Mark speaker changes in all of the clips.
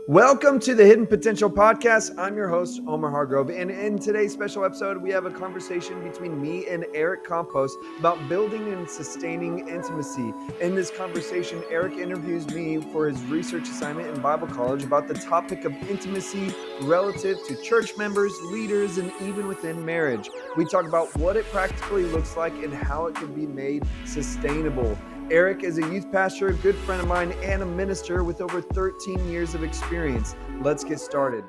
Speaker 1: Welcome to the Hidden Potential Podcast. I'm your host, Omar Hargrove. And in today's special episode, we have a conversation between me and Eric Campos about building and sustaining intimacy. In this conversation, Eric interviews me for his research assignment in Bible college about the topic of intimacy relative to church members, leaders, and even within marriage. We talk about what it practically looks like and how it can be made sustainable. Eric is a youth pastor, a good friend of mine, and a minister with over 13 years of experience. Let's get started.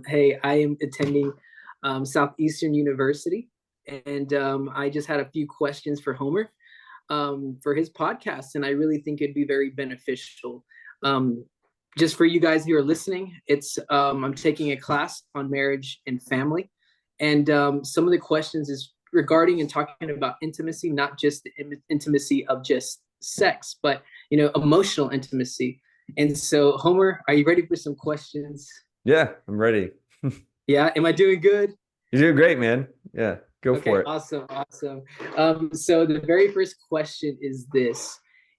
Speaker 2: Hey, I am attending Southeastern University, and I just had a few questions for Homer for his podcast, and I really think it'd be very beneficial. Just for you guys who are listening, I'm taking a class on marriage and family, and some of the questions is regarding and talking about intimacy, not just the intimacy of just sex, but emotional intimacy. And so, Homer, are you ready for some questions?
Speaker 1: Yeah, I'm ready.
Speaker 2: Yeah, am I doing good?
Speaker 1: You're doing great, man. Yeah, go for it.
Speaker 2: Awesome. So the very first question is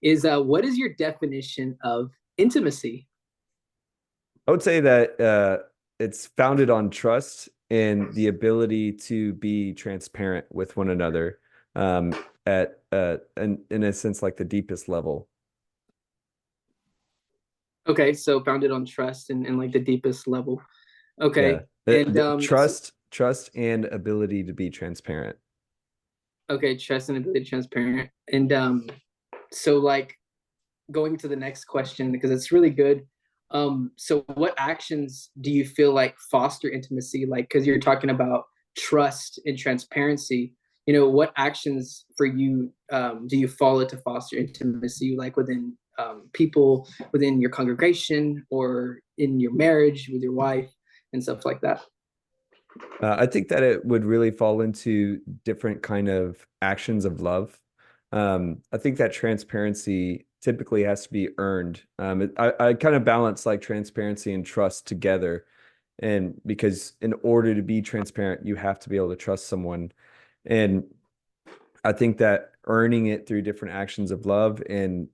Speaker 2: what is your definition of intimacy?
Speaker 1: I would say that it's founded on trust and the ability to be transparent with one another at in a sense, like the deepest level.
Speaker 2: Okay, so founded on trust and like the deepest level. Okay.
Speaker 1: Yeah. And trust and ability to be transparent.
Speaker 2: Okay, trust and ability to be transparent. And so like going to the next question, because it's really good. So what actions do you feel like foster intimacy? Like, because you're talking about trust and transparency, what actions for you do you follow to foster intimacy, like within people within your congregation or in your marriage with your wife and stuff like that?
Speaker 1: I think that it would really fall into different kind of actions of love. I think that transparency typically has to be earned. I kind of balance like transparency and trust together. And because in order to be transparent, you have to be able to trust someone. And I think that earning it through different actions of love and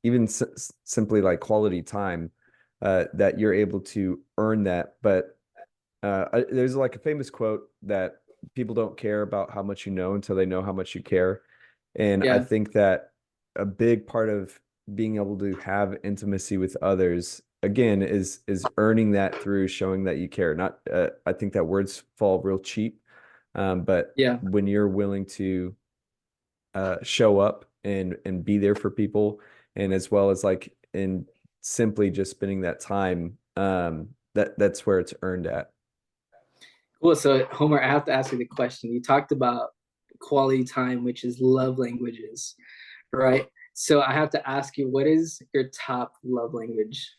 Speaker 1: even simply like quality time, that you're able to earn that. But there's like a famous quote that people don't care about how much you know until they know how much you care. And I think that a big part of being able to have intimacy with others, again, is earning that through showing that you care. Not, I think that words fall real cheap, but when you're willing to show up and be there for people, and as well as like in simply just spending that time, that's where it's earned at.
Speaker 2: Cool. So Homer, I have to ask you the question. You talked about quality time, which is love languages, right? So I have to ask you, what is your top love language?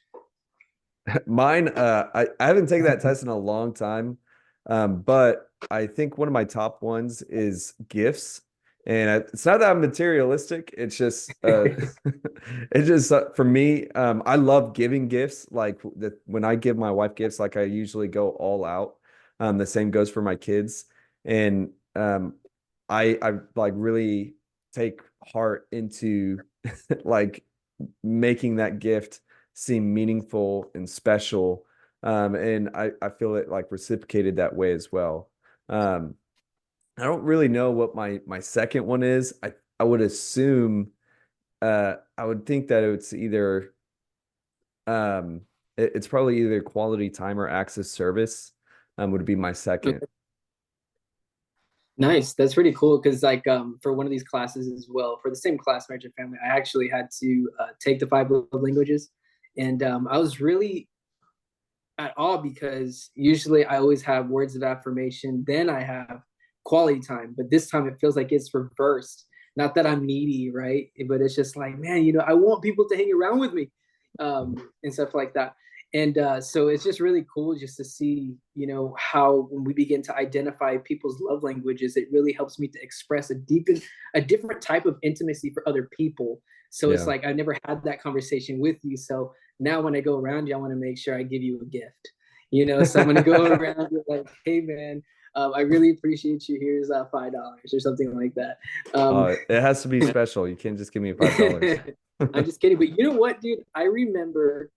Speaker 1: Mine, I haven't taken that test in a long time, but I think one of my top ones is gifts. And it's not that I'm materialistic. It's just, it's just for me. I love giving gifts. Like when I give my wife gifts, like I usually go all out. The same goes for my kids, and I like really take heart into like making that gift seem meaningful and special, and I feel it like reciprocated that way as well. I don't really know what my second one is. I would assume I would think that it's either it's probably either quality time or access service would be my second.
Speaker 2: Okay. Nice. That's pretty cool because like for one of these classes as well, for the same class, marriage and family, I actually had to take the 5 love languages, and I was really at awe because usually I always have words of affirmation, then I have quality time, but this time it feels like it's reversed. Not that I'm needy, right? But it's just like, man, I want people to hang around with me, and stuff like that. And so it's just really cool just to see, how when we begin to identify people's love languages, it really helps me to express a different type of intimacy for other people. So it's like, I never had that conversation with you. So now when I go around you, I want to make sure I give you a gift, so I'm going to go around with like, hey man, I really appreciate you. Here's $5 or something like that.
Speaker 1: It has to be special. You can't just give me $5.
Speaker 2: I'm just kidding. But you know what, dude? I remember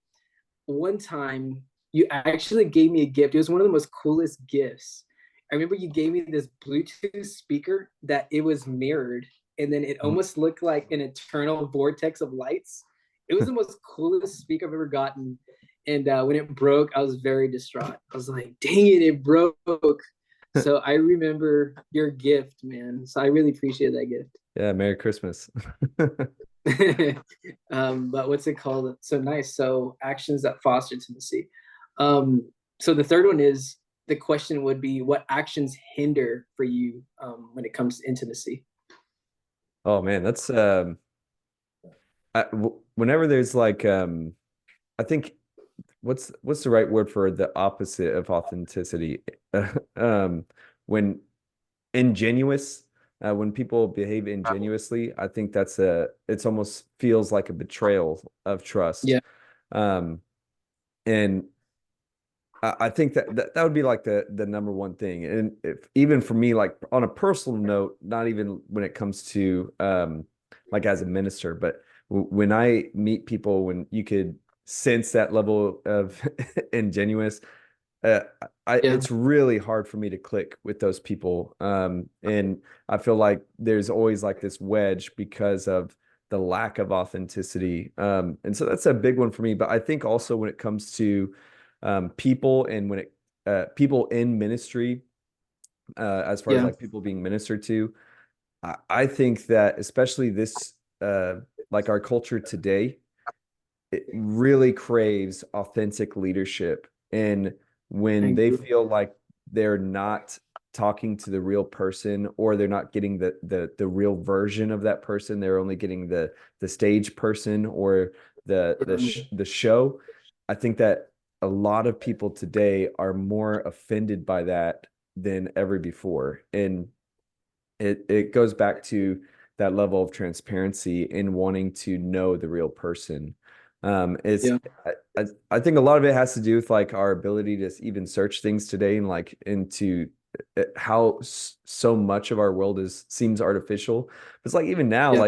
Speaker 2: one time you actually gave me a gift. It was one of the most coolest gifts. I remember you gave me this Bluetooth speaker that it was mirrored, and then it
Speaker 1: Mm.
Speaker 2: almost looked like an eternal vortex of lights. It was the most coolest speaker I've ever gotten. And when it broke, I was very distraught. I was like, dang it, it broke. So I remember your gift, man. So I really appreciate that gift.
Speaker 1: Yeah, Merry Christmas.
Speaker 2: But what's it called? So nice. So actions that foster intimacy. So the third one is the question would be what actions hinder for you when it comes to intimacy?
Speaker 1: Oh man, that's whenever there's like I think what's the right word for the opposite of authenticity? Um, when ingenuous, when people behave ingenuously, I think it's almost feels like a betrayal of trust.
Speaker 2: Yeah,
Speaker 1: Um, and I think that would be like the number one thing. And if even for me, like on a personal note, not even when it comes to like as a minister, but when I meet people, when you could sense that level of ingenuous, uh,
Speaker 2: yeah,
Speaker 1: it's really hard for me to click with those people. And I feel like there's always like this wedge because of the lack of authenticity. And so that's a big one for me. But I think also when it comes to people and when it people in ministry, as far as
Speaker 2: yeah,
Speaker 1: like people being ministered to, I think that especially this like our culture today, it really craves authentic leadership. And
Speaker 2: I
Speaker 1: when they
Speaker 2: agree.
Speaker 1: feel like they're not talking to the real person or they're not getting the real version of that person, they're only getting the stage person or the show. I think that a lot of people today are more offended by that than ever before. And it goes back to that level of transparency in wanting to know the real person. It's
Speaker 2: Yeah,
Speaker 1: I think a lot of it has to do with like our ability to even search things today and like into how so much of our world is seems artificial. It's like even now,
Speaker 2: yeah,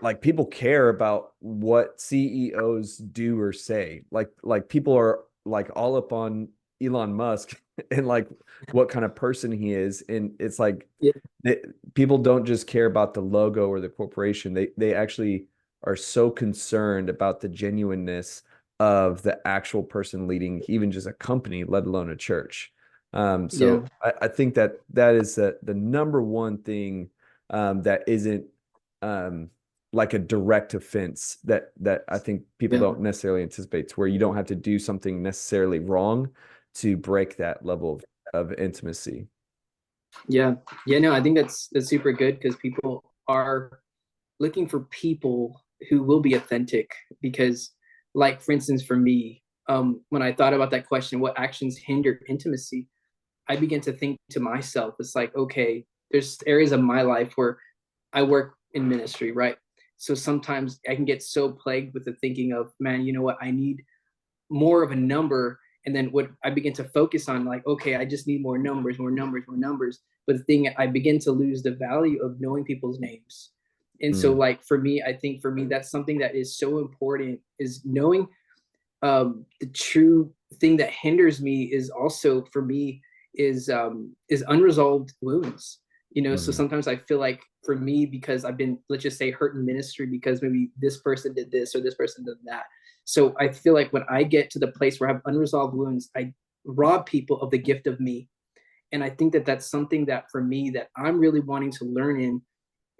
Speaker 1: like people care about what CEOs do or say. Like people are like all up on Elon Musk and like what kind of person he is. And it's like
Speaker 2: yeah,
Speaker 1: they, people don't just care about the logo or the corporation. They actually are so concerned about the genuineness of the actual person leading even just a company, let alone a church.
Speaker 2: yeah,
Speaker 1: So I think that that is the number one thing that isn't um, like a direct offense that I think people
Speaker 2: yeah,
Speaker 1: don't necessarily anticipate, to where you don't have to do something necessarily wrong to break that level of intimacy.
Speaker 2: yeah, yeah. No, I think that's super good because people are looking for people who will be authentic because like for instance for me when I thought about that question what actions hinder intimacy I began to think to myself it's like okay there's areas of my life where I work in ministry right so sometimes I can get so plagued with the thinking of man you know what I need more of a number and then what I begin to focus on like okay I just need more numbers more numbers more numbers but the thing I begin to lose the value of knowing people's names and so
Speaker 1: Mm,
Speaker 2: like for me I think for me that's something that is so important is knowing the true thing that hinders me is also for me is unresolved wounds you know so
Speaker 1: mm,
Speaker 2: sometimes I feel like for me because I've been let's just say hurt in ministry because maybe this person did this or this person did that so I feel like when I get to the place where I have unresolved wounds I rob people of the gift of me and I think that that's something that for me that I'm really wanting to learn in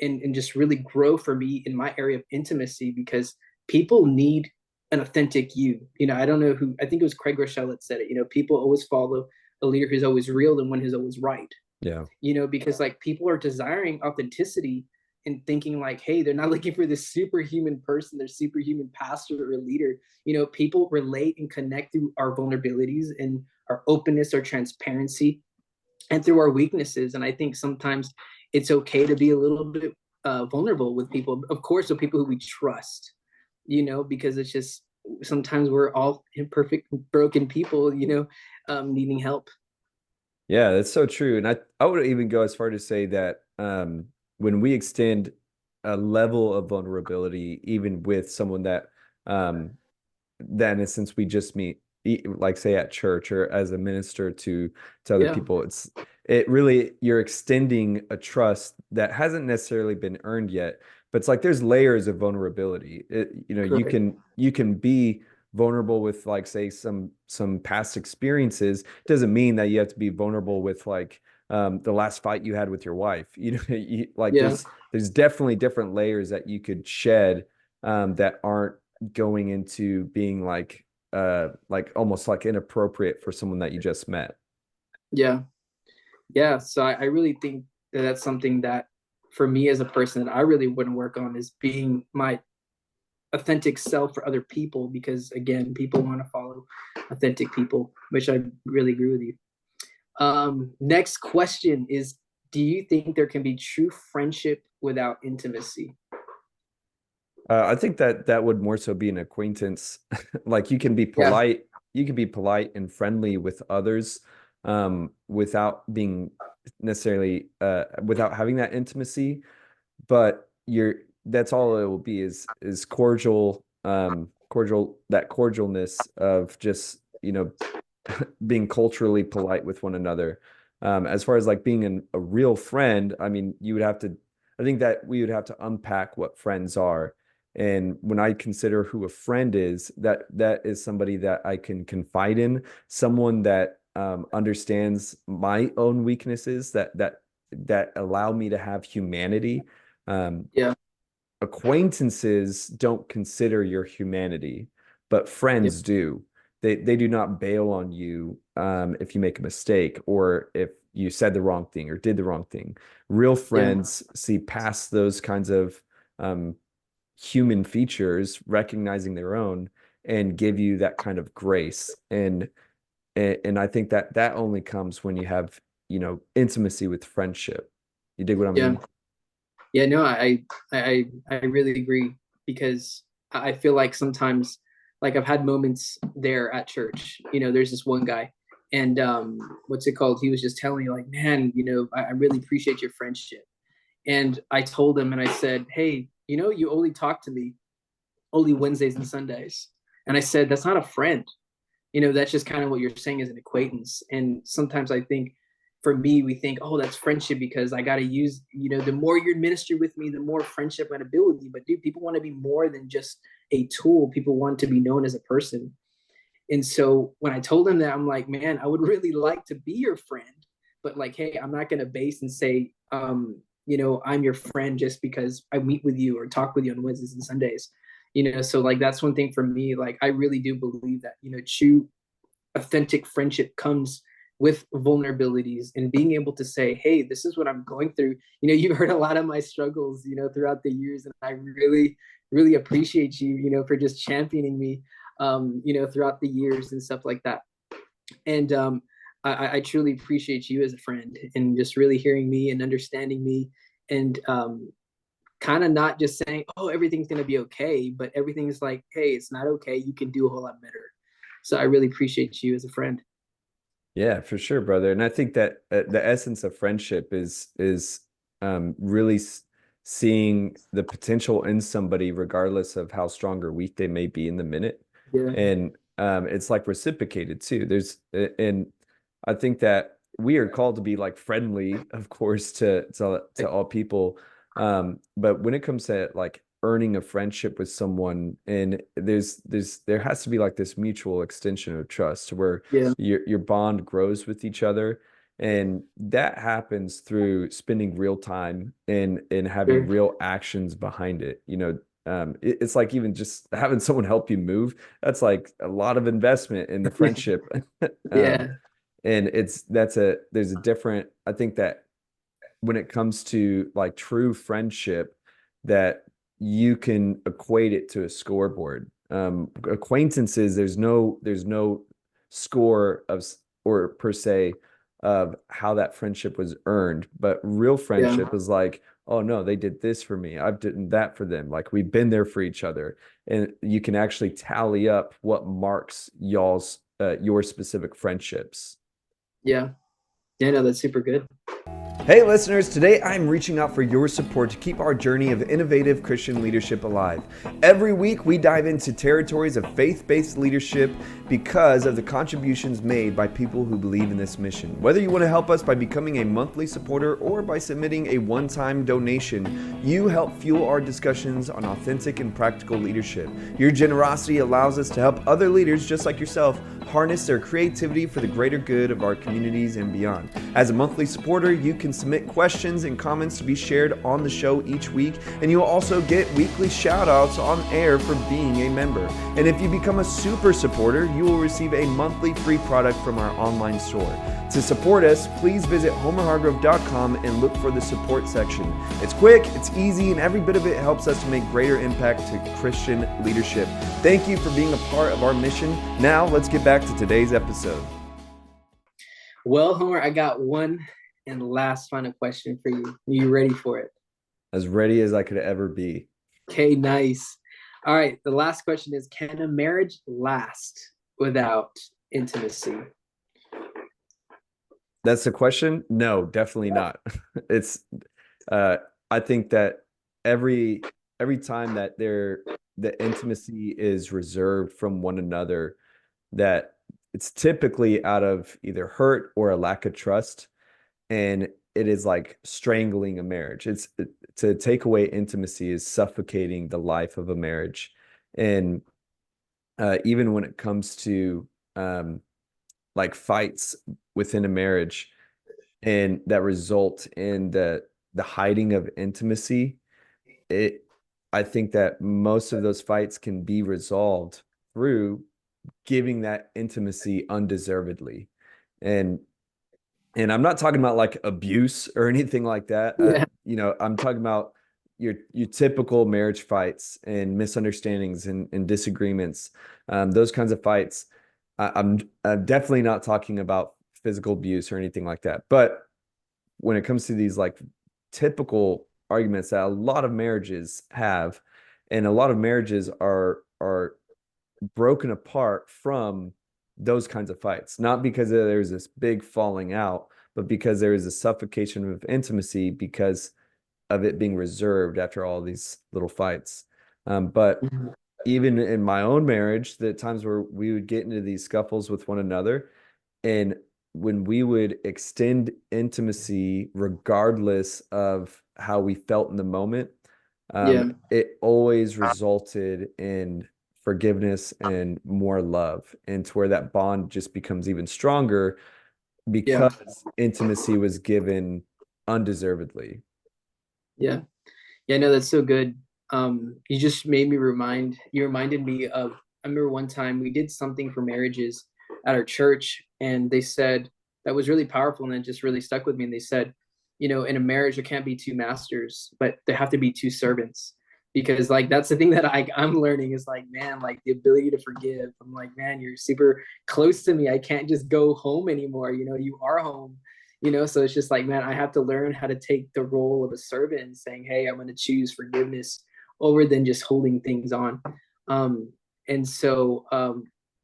Speaker 2: and just really grow for me in my area of intimacy because people need an authentic you. You know, I don't know who, I think it was Craig Rochelle that said it. You know, people always follow a leader who's always real and one who's always right.
Speaker 1: yeah.
Speaker 2: You know, because like people are desiring authenticity and thinking like, hey, they're not looking for this superhuman person, they're superhuman pastor or leader. You know, people relate and connect through our vulnerabilities and our openness, our transparency and through our weaknesses. And I think sometimes it's okay to be a little bit vulnerable with people, of course, with people who we trust, you know, because it's just sometimes we're all imperfect, broken people, you know, needing help.
Speaker 1: Yeah, that's so true. And I would even go as far to say that when we extend a level of vulnerability, even with someone that um, that in a sense we just meet, like say at church or as a minister to other
Speaker 2: Yeah,
Speaker 1: people. It really, you're extending a trust that hasn't necessarily been earned yet, but it's like there's layers of vulnerability.
Speaker 2: correct.
Speaker 1: You can be vulnerable with like say some past experiences. Doesn't mean that you have to be vulnerable with like the last fight you had with your wife. Like
Speaker 2: Yeah,
Speaker 1: there's definitely different layers that you could shed that aren't going into being like almost like inappropriate for someone that you just met.
Speaker 2: yeah, yeah. So I really think that that's something that for me as a person that I really wouldn't work on is being my authentic self for other people because again, people want to follow authentic people, which I really agree with you. Next question is, do you think there can be true friendship without intimacy?
Speaker 1: I think that that would more so be an acquaintance. Like
Speaker 2: Yeah,
Speaker 1: you can be polite and friendly with others, without being necessarily without having that intimacy. But you're that's all it will be is cordial, that cordialness of just, being culturally polite with one another. As far as like being a real friend, I mean, I think that we would have to unpack what friends are. And when I consider who a friend is, that is somebody that I can confide in, someone that understands my own weaknesses, that allow me to have humanity. Um,
Speaker 2: yeah,
Speaker 1: Acquaintances don't consider your humanity, but
Speaker 2: yeah,
Speaker 1: friends do. They do not bail on you if you make a mistake or if you said the wrong thing or did the wrong thing. Real
Speaker 2: yeah,
Speaker 1: friends see past those kinds of um, human features, recognizing their own, and give you that kind of grace. And I think that that only comes when you have, intimacy with friendship. You dig what I
Speaker 2: yeah.
Speaker 1: mean?
Speaker 2: Yeah, no, I really agree because I feel like sometimes like I've had moments there at church. There's this one guy and what's it called? He was just telling me like, man, I really appreciate your friendship. And I told him and I said, hey, you only talk to me only Wednesdays and Sundays. And I said, that's not a friend. That's just kind of what you're saying as an acquaintance. And sometimes I think for me, we think, oh, that's friendship because I got to use, the more you're in ministry with me, the more friendship and ability. But dude, people want to be more than just a tool. People want to be known as a person. And so when I told him that, I'm like, man, I would really like to be your friend. But like, hey, I'm not going to base and say, I'm your friend just because I meet with you or talk with you on Wednesdays and Sundays. So like that's one thing for me. Like I really do believe that, true authentic friendship comes with vulnerabilities and being able to say, hey, this is what I'm going through. You've heard a lot of my struggles, throughout the years, and I really, really appreciate you, for just championing me, throughout the years and stuff like that. And I truly appreciate you as a friend and just really hearing me and understanding me and kind of not just saying, oh, everything's going to be okay, but everything's like, hey, it's not okay. You can do a whole lot better. So I really appreciate you as a friend.
Speaker 1: Yeah, for sure, brother. And I think that the essence of friendship is really seeing the potential in somebody, regardless of how strong or weak they may be in the minute.
Speaker 2: Yeah.
Speaker 1: And it's like reciprocated too. And I think that we are called to be like friendly, of course, to all people. But when it comes to like earning a friendship with someone, and there has to be like this mutual extension of trust where
Speaker 2: Yeah.
Speaker 1: your bond grows with each other, and that happens through spending real time and having
Speaker 2: Sure.
Speaker 1: real actions behind it. It's like even just having someone help you move, that's like a lot of investment in the friendship. um
Speaker 2: Yeah.
Speaker 1: and there's a different, I think that when it comes to like true friendship, that you can equate it to a scoreboard. Acquaintances, there's no score of or per se of how that friendship was earned, but real
Speaker 2: Yeah.
Speaker 1: friendship is like, oh no, they did this for me, I've done that for them, like we've been there for each other, and you can actually tally up what marks your specific friendships.
Speaker 2: Yeah. Yeah. No, that's super good.
Speaker 1: Hey, listeners, today I'm reaching out for your support to keep our journey of innovative Christian leadership alive. Every week, we dive into territories of faith based leadership because of the contributions made by people who believe in this mission. Whether you want to help us by becoming a monthly supporter or by submitting a one time donation, you help fuel our discussions on authentic and practical leadership. Your generosity allows us to help other leaders just like yourself harness their creativity for the greater good of our communities and beyond. As a monthly supporter, you can submit questions and comments to be shared on the show each week, and you'll also get weekly shout outs on air for being a member. And if you become a super supporter, you will receive a monthly free product from our online store. To support us, please visit homerhargrove.com and look for the support section. It's quick, it's easy, and every bit of it helps us to make greater impact to Christian leadership. Thank you for being a part of our mission. Now, let's get back to today's episode.
Speaker 2: Well, Homer, I got one and last final question for you. Are you ready for it?
Speaker 1: As ready as I could ever be.
Speaker 2: Okay, nice. All right, the last question is, can a marriage last without intimacy?
Speaker 1: That's the question? No, definitely not. It's I think that every time that the intimacy is reserved from one another, that it's typically out of either hurt or a lack of trust, and it is like strangling a marriage. It's to take away intimacy is suffocating the life of a marriage. And even when it comes to like fights within a marriage and that result in the hiding of intimacy, it I think that most of those fights can be resolved through giving that intimacy undeservedly. And I'm not talking about like abuse or anything like that.
Speaker 2: Yeah.
Speaker 1: I'm talking about your typical marriage fights and misunderstandings and disagreements. Those kinds of fights. I'm definitely not talking about physical abuse or anything like that. But when it comes to these like typical arguments that a lot of marriages have, and a lot of marriages are broken apart from those kinds of fights, not because there's this big falling out, but because there is a suffocation of intimacy because of it being reserved after all these little fights. But
Speaker 2: Mhm.
Speaker 1: even in my own marriage, the times where we would get into these scuffles with one another, and when we would extend intimacy regardless of how we felt in the moment,
Speaker 2: Yeah.
Speaker 1: it always resulted in forgiveness and more love, and to where that bond just becomes even stronger
Speaker 2: Yeah.
Speaker 1: because intimacy was given undeservedly.
Speaker 2: Yeah. Yeah, no, that's so good. You just made me you reminded me of, I remember one time we did something for marriages at our church, and they said that was really powerful and it just really stuck with me. And they said, in a marriage, there can't be two masters, but there have to be two servants. Because like that's the thing that I'm learning is like, man, like the ability to forgive. I'm like, man, you're super close to me. I can't just go home anymore. You are home. So it's just like, man, I have to learn how to take the role of a servant and saying, hey, I'm going to choose forgiveness over than just holding things on. And so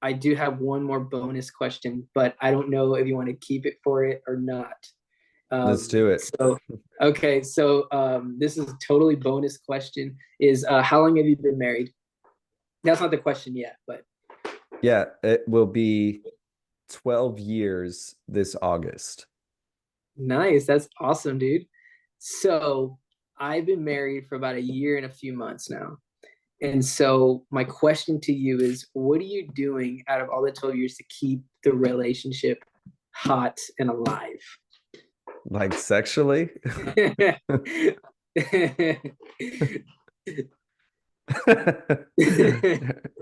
Speaker 2: I do have one more bonus question, but I don't know if you want to keep it for it or not.
Speaker 1: Let's do it.
Speaker 2: This is a totally bonus question, is how long have you been married? That's not the question yet, but
Speaker 1: Yeah, it will be 12 years this August.
Speaker 2: nice. That's awesome, dude. So I've been married for about a year and a few months now. And so my question to you is, what are you doing out of all the 12 years to keep the relationship hot and alive?
Speaker 1: Like sexually?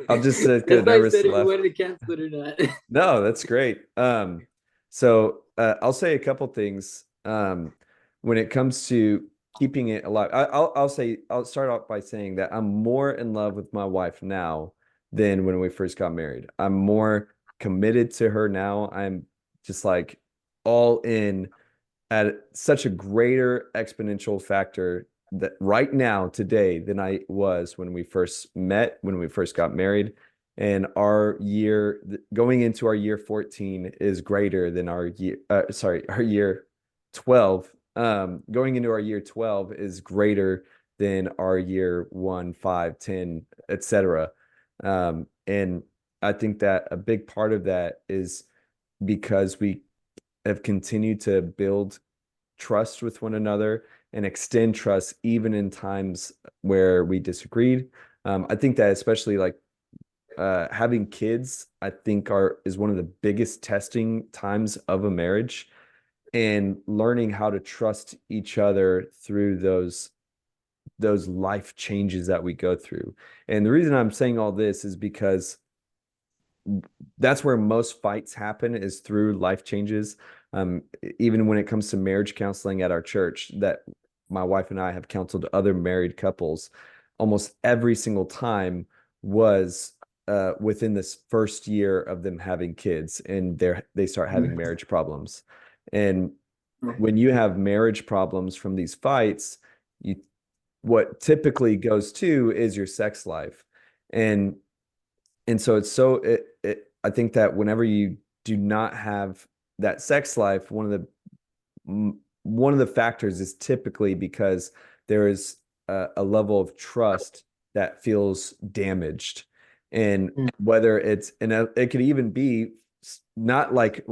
Speaker 1: I'll just get a
Speaker 2: That's why I
Speaker 1: nervous
Speaker 2: said if you
Speaker 1: laugh.
Speaker 2: wanted to cancel it or not.
Speaker 1: No, that's great. So I'll say a couple things. When it comes to keeping it alive, I'll start off by saying that I'm more in love with my wife now than when we first got married. I'm more committed to her now. I'm just like all in at such a greater exponential factor that right now today than I was when we first met, when we first got married. And our year going into our year 14 is greater than our year 12 going into our year 12 is greater than our year 1, 5, 10, etc. And I think that a big part of that is because we have continued to build trust with one another and extend trust even in times where we disagreed. I think that especially like having kids, I think are is one of the biggest testing times of a marriage, and learning how to trust each other through those life changes that we go through. And the reason I'm saying all this is because that's where most fights happen, is through life changes. Even when it comes to marriage counseling at our church, that my wife and I have counseled other married couples, almost every single time was within this first year of them having kids, and they start having marriage problems. And when you have marriage problems from these fights, you what typically goes to is your sex life. And so I think that whenever you do not have that sex life, one of the factors is typically because there is a level of trust that feels damaged. And
Speaker 2: Mm.
Speaker 1: whether it's, and it could even be not like,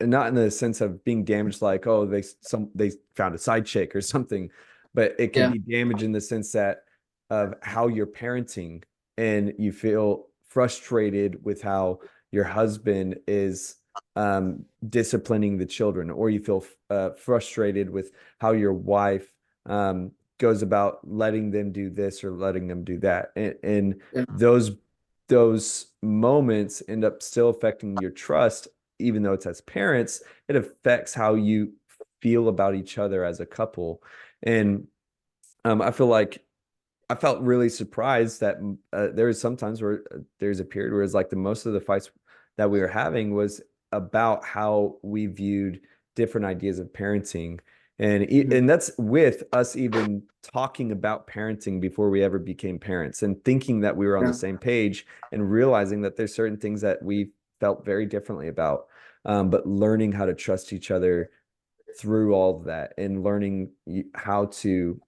Speaker 1: not in the sense of being damaged, like, oh, they found a side chick or something, but it could
Speaker 2: Yeah.
Speaker 1: be damaged in the sense that of how you're parenting, and you feel frustrated with how your husband is disciplining the children, or you feel frustrated with how your wife goes about letting them do this or letting them do that. And
Speaker 2: Yeah.
Speaker 1: those moments end up still affecting your trust, even though it's as parents, it affects how you feel about each other as a couple. And I feel like I felt really surprised that there was sometimes where there's a period where it's like the most of the fights that we were having was about how we viewed different ideas of parenting.
Speaker 2: Mhm.
Speaker 1: And that's with us even talking about parenting before we ever became parents, and thinking that we were on the
Speaker 2: Yeah.
Speaker 1: same page, and realizing that there's certain things that we felt very differently about. But learning how to trust each other through all of that, and learning how to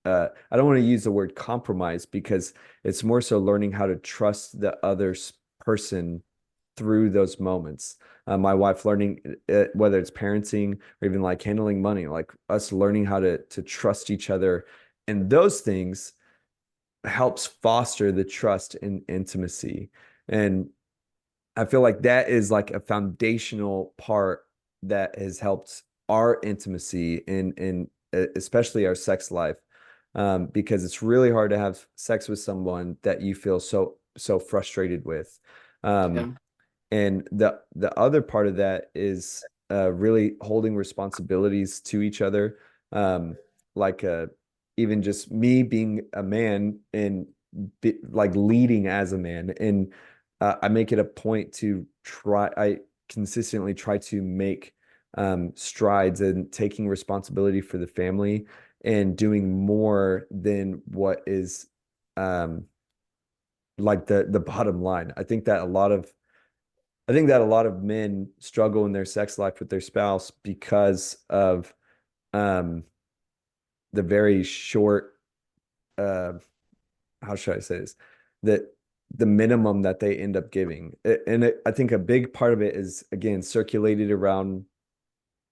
Speaker 1: I don't want to use the word compromise, because it's more so learning how to trust the other person through those moments. My wife learning, whether it's parenting or even like handling money, like us learning how to trust each other, and those things helps foster the trust and intimacy. And I feel like that is like a foundational part that has helped our intimacy in especially our sex life, because it's really hard to have sex with someone that you feel so frustrated with. Um,
Speaker 2: Yeah.
Speaker 1: and the other part of that is really holding responsibilities to each other. Like even just me being a man, and like leading as a man. And I make it a point to I consistently try to make strides in taking responsibility for the family, and doing more than what is um, like the bottom line. I think that a lot of men struggle in their sex life with their spouse because of um, the very short, uh, how should I say this? That the minimum that they end up giving. I think a big part of it is, again, circulated around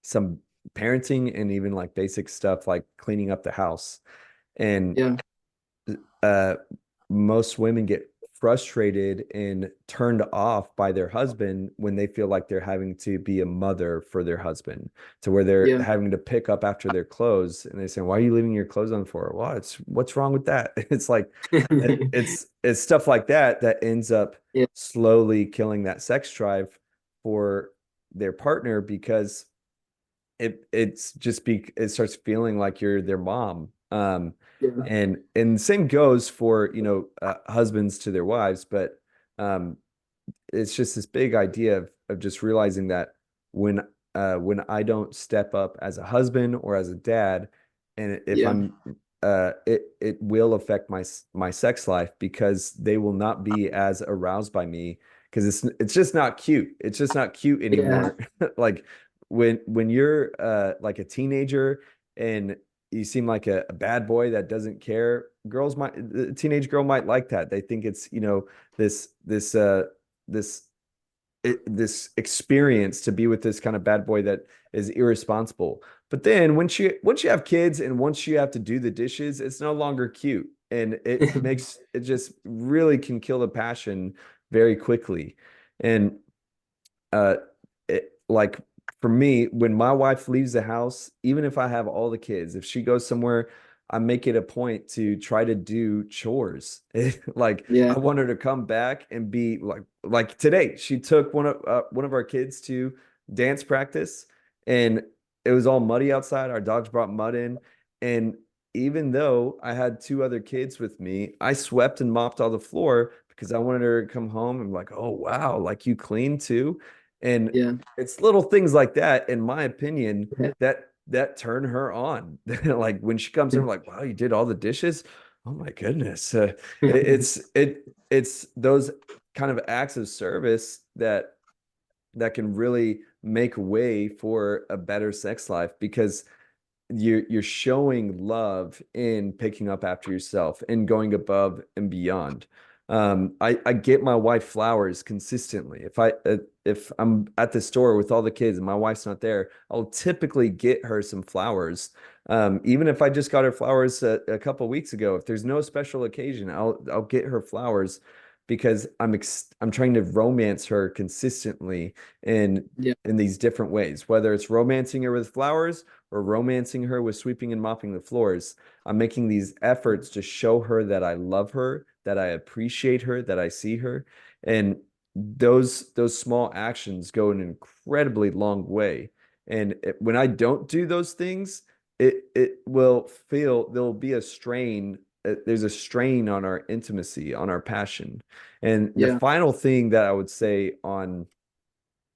Speaker 1: some parenting, and even like basic stuff like cleaning up the house. And
Speaker 2: Yeah.
Speaker 1: uh, most women get frustrated and turned off by their husband when they feel like they're having to be a mother for their husband, to where they're
Speaker 2: Yeah.
Speaker 1: having to pick up after their clothes, and they say, "Why are you leaving your clothes on for?" Well, it's what's wrong with that? It's like it's stuff like that that ends up
Speaker 2: Yeah.
Speaker 1: slowly killing that sex drive for their partner, because it starts feeling like you're their mom.
Speaker 2: Yeah.
Speaker 1: And same goes for, husbands to their wives. But um it's just this big idea of just realizing that when I don't step up as a husband or as a dad, and if
Speaker 2: Yeah.
Speaker 1: I'm it will affect my sex life, because they will not be as aroused by me, because it's just not cute. It's just not cute
Speaker 2: Yeah.
Speaker 1: anymore. Like when you're like a teenager, and you seem like a bad boy that doesn't care, the teenage girl might like that. They think it's, this this this this experience to be with this kind of bad boy that is irresponsible. But then once you have kids and once you have to do the dishes, it's no longer cute. And it just really can kill the passion very quickly. And uh like for me, when my wife leaves the house, even if I have all the kids, if she goes somewhere, I make it a point to try to do chores. Like
Speaker 2: Yeah,
Speaker 1: I want her to come back and be like today, she took one of our kids to dance practice, and it was all muddy outside. Our dogs brought mud in, and even though I had two other kids with me, I swept and mopped all the floor because I wanted her to come home and be like, oh wow, like you clean too. And
Speaker 2: yeah,
Speaker 1: it's little things like that, in my opinion,
Speaker 2: yeah,
Speaker 1: that turn her on. Like when she comes in, I'm like, wow, you did all the dishes. Oh my goodness. It's those kind of acts of service that can really make way for a better sex life, because you're showing love in picking up after yourself and going above and beyond. I get my wife flowers consistently. If I'm at the store with all the kids and my wife's not there, I'll typically get her some flowers. Even if I just got her flowers a couple weeks ago, if there's no special occasion, I'll get her flowers because I'm trying to romance her consistently in
Speaker 2: yeah,
Speaker 1: in these different ways, whether it's romancing her with flowers or romancing her with sweeping and mopping the floors. I'm making these efforts to show her that I love her, that I appreciate her, that I see her. And those small actions go an incredibly long way. And when I don't do those things, it will feel there'll be a strain. There's a strain on our intimacy, on our passion. And the
Speaker 2: yeah,
Speaker 1: final thing that I would say on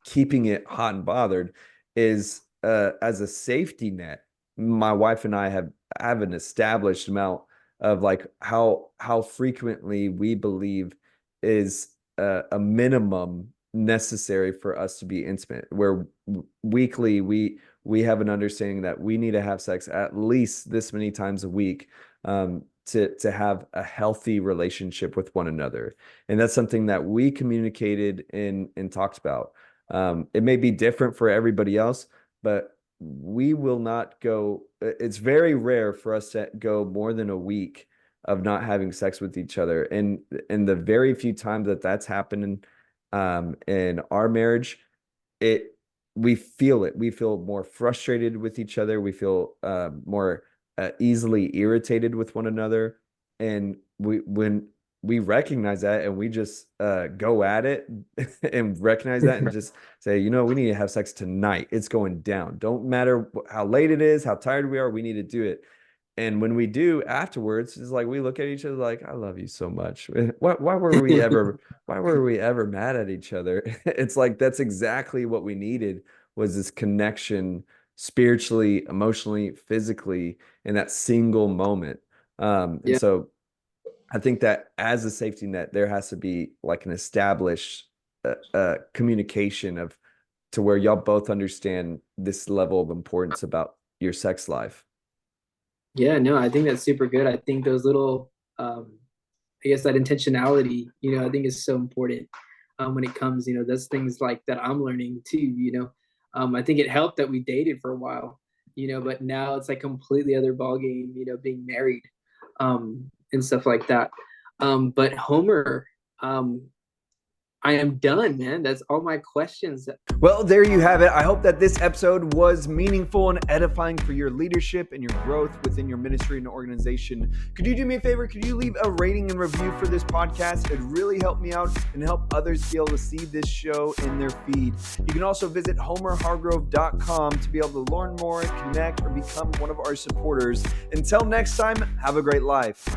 Speaker 1: keeping it hot and bothered is, as a safety net, my wife and I have an established amount of like how frequently we believe is a minimum necessary for us to be intimate, where weekly we have an understanding that we need to have sex at least this many times a week, to have a healthy relationship with one another. And that's something that we communicated and talked about. It may be different for everybody else, but we will not go. It's very rare for us to go more than a week of not having sex with each other. And the very few times that that's happened in our marriage, it we feel it. We feel more frustrated with each other. We feel more easily irritated with one another. And when we recognize that and we just go at it and recognize that and just say, we need to have sex tonight. It's going down. Don't matter how late it is, how tired we are, we need to do it. And when we do afterwards, it's like we look at each other like, I love you so much. Why were we ever mad at each other? It's like that's exactly what we needed, was this connection spiritually, emotionally, physically in that single moment. And
Speaker 2: yeah,
Speaker 1: so I think that as a safety net, there has to be like an established communication of to where y'all both understand this level of importance about your sex life.
Speaker 2: yeah. No, I think that's super good. I think those little, I guess that intentionality, I think is so important when it comes, that's things like that I'm learning too, I think it helped that we dated for a while, but now it's like completely other ballgame, being married, and stuff like that. But Homer, I am done, man. That's all my questions.
Speaker 1: Well, there you have it. I hope that this episode was meaningful and edifying for your leadership and your growth within your ministry and organization. Could you do me a favor? Could you leave a rating and review for this podcast? It'd really help me out and help others be able to see this show in their feed. You can also visit homerhargrove.com to be able to learn more, connect, or become one of our supporters. Until next time, have a great life.